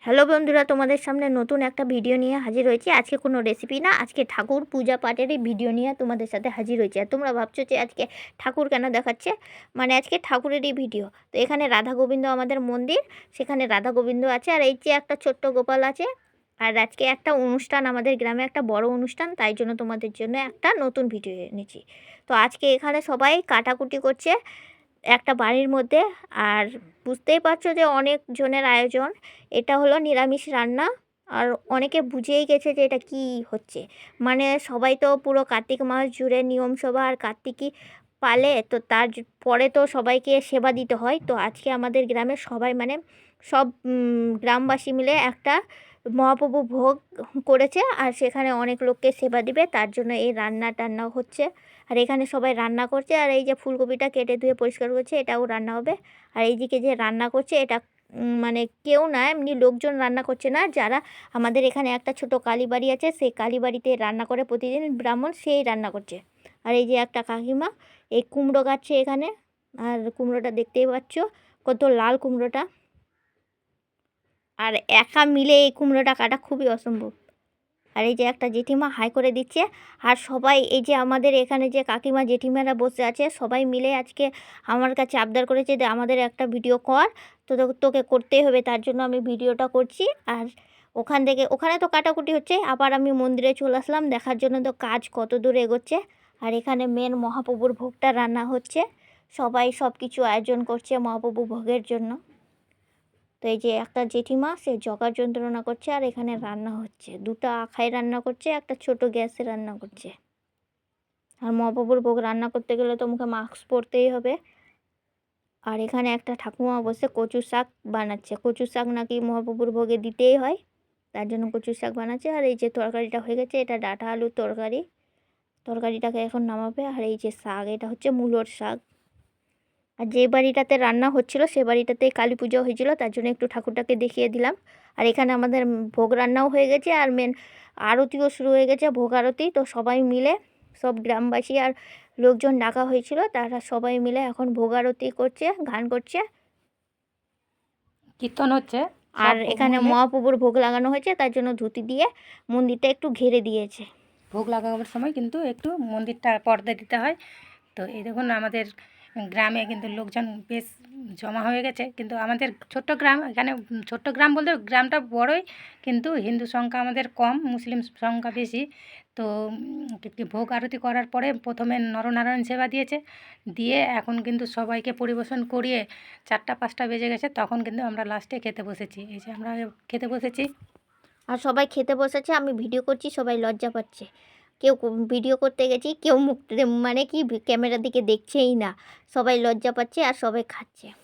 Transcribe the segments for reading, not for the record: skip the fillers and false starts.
Hello বন্ধুরা, তোমাদের সামনে নতুন একটা ভিডিও নিয়ে হাজির হয়েছি। আজকে কোনো রেসিপি না, আজকে ঠাকুর পূজা পাঠেরই ভিডিও নিয়ে তোমাদের সাথে হাজির হয়েছি। আর তোমরা ভাবছো যে আজকে ঠাকুর কেন দেখাচ্ছে, মানে আজকে ঠাকুরেরই ভিডিও। তো এখানে রাধা গোবিন্দ আমাদের মন্দির, সেখানে রাধা গোবিন্দ আছে, আর এই যে একটা ছোট্ট গোপাল আছে। আর আজকে একটা অনুষ্ঠান, আমাদের গ্রামে একটা বড় অনুষ্ঠান, তাই জন্য তোমাদের জন্য একটা নতুন ভিডিও এনেছি। তো আজকে এখানে সবাই কাটাকুটি করছে একটা বাড়ির মধ্যে। আর বুঝতেই পারছো যে অনেক জনের আয়োজন। এটা হলো নিরামিষ রান্না। আর অনেকে বুঝেই গেছে যে এটা কি হচ্ছে, মানে সবাই তো পুরো কার্তিক মাস জুড়ে নিয়ম সভা আর কার্তিকই পালে, তো পরে তো সবাইকে সেবা দিতে হয়। তো আজকে আমাদের গ্রামে সবাই মানে সব গ্রামবাসী মিলে একটা মহাপ্রভু ভোগ করেছে, আর সেখানে অনেক লোককে সেবা দিবে, তার জন্য এই রান্না টান্না হচ্ছে। আর এখানে সবাই রান্না করছে, আর এই যে ফুলকপিটা কেটে ধুয়ে পরিষ্কার করছে, এটাও রান্না হবে। আর এইদিকে যে রান্না করছে এটা মানে কেউ না, এমনি লোকজন রান্না করছে না, যারা আমাদের এখানে একটা ছোট কালীবাড়ি আছে, সেই কালীবাড়িতে রান্না করে প্রতিদিন ব্রাহ্মণ, সেই রান্না করছে। আর এই যে একটা কাকিমা এই কুমড়ো কাটছে এখানে। আর কুমড়োটা দেখতেই পাচ্ছ কত লাল কুমড়োটা। আর একা মিলে এই কুমড়োটা কাটা খুবই অসম্ভব। আর এই যে একটা জেঠিমা হাই করে দিচ্ছে। আর সবাই এই যে আমাদের এখানে যে কাকিমা জেঠিমারা বসে আছে, সবাই মিলে আজকে আমার কাছে আবদার করেছে যে আমাদের একটা ভিডিও কর, তো তোকে করতেই হবে, তার জন্য আমি ভিডিওটা করছি। আর ওখানে তো কাটাকুটি হচ্ছে, আবার আমি মন্দিরে চলে আসলাম দেখার জন্য তো কাজ কত দূর এগোচ্ছে। আর এখানে মেন মহাপ্রভুর ভোগটা রান্না হচ্ছে, সবাই সব কিছু আয়োজন করছে মহাপ্রভু ভোগের জন্য। তো এই যে একটা জেঠিমা সে জগার যন্ত্রণা করছে, আর এখানে রান্না হচ্ছে, দুটো আখায় রান্না করছে, একটা ছোট গ্যাসে রান্না করছে। আর মহাপ্রভুর ভোগ রান্না করতে গেলে তো মুখে মাস্ক পরতেই হবে। আর এখানে একটা ঠাকুমা বসে কচু শাক বানাচ্ছে, কচু শাক নাকি মহাপ্রভুর ভোগে দিতেই হয়, তার জন্য কচু শাক বানাচ্ছে। আর এই যে তরকারিটা হয়ে গেছে, এটা ডাঁটা আলুর তরকারি, তরকারিটাকে এখন নামাবে। আর এই যে শাক, এটা হচ্ছে মূলোর শাক। আর যে বাড়িটাতে রান্না হচ্ছিল সে বাড়িটাতে কালী পুজো হয়েছিল, তার জন্য একটু ঠাকুরটাকে দেখিয়ে দিলাম। আর এখানে আমাদের ভোগ রান্নাও হয়ে গেছে, আর মেন আরতিও শুরু হয়ে গেছে, ভোগ আরতি। তো সবাই মিলে সব গ্রামবাসী আর লোকজন ডাকা হয়েছিল, তারা সবাই মিলে এখন ভোগ আরতি করছে, গান করছে, কীর্তন হচ্ছে। আর সব এখানে মিলে মহাপ্রভুর ভোগ লাগানো হয়েছে, তার জন্য ধুতি দিয়ে মন্দিরটা একটু ঘিরে দিয়েছে। ভোগ লাগাবার সময় কিন্তু একটু মন্দিরটা পর্দা দিতে হয়। তো এই দেখুন আমাদের গ্রামে কিন্তু লোকজন বেশ জমা হয়ে গেছে, কিন্তু আমাদের ছোট্ট গ্রাম, এখানে ছোট্ট গ্রাম বলতে গ্রামটা বড়ই, কিন্তু হিন্দু সংখ্যা আমাদের কম, মুসলিম সংখ্যা বেশি। তো ভোগ আরতি করার পরে প্রথমে নরনারায়ণ সেবা দিয়েছে, দিয়ে এখন কিন্তু সবাইকে পরিবেশন করিয়ে 4টা 5টা বেজে গেছে, তখন কিন্তু আমরা লাস্টে খেতে বসেছি। এই যে আমরা খেতে বসেছি। আর সবাই খেতে বসেছে, আমি ভিডিও করছি, সবাই লজ্জা পাচ্ছে। কেউ ভিডিও করতে গেছি, কেউ মানে কি ক্যামেরার দিকে দেখছেই না, সবাই লজ্জা পাচ্ছে, আর সবাই খাচ্ছে। আর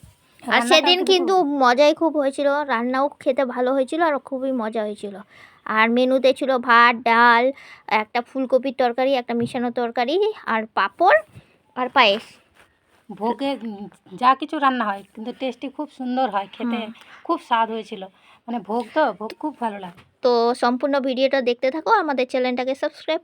রান্নাটাও সেদিন কিন্তু মজাই খুব হয়েছিল, রান্নাও খেতে ভালো হয়েছিল, আর খুবই মজা হয়েছিল। আর মেনুতে ছিল ভাত, ডাল, একটা ফুলকপির তরকারি, একটা মিশানো তরকারি, আর পাঁপড়, আর পায়েস। ভোগে যা কিছু রান্না হয় কিন্তু টেস্টি খুব সুন্দর হয় খেতে, খুব স্বাদ হয়েছিল। মানে ভোগ খুব ভালো লাগে। তো সম্পূর্ণ ভিডিওটা দেখতে থাকো, আমাদের চ্যানেলটাকে সাবস্ক্রাইব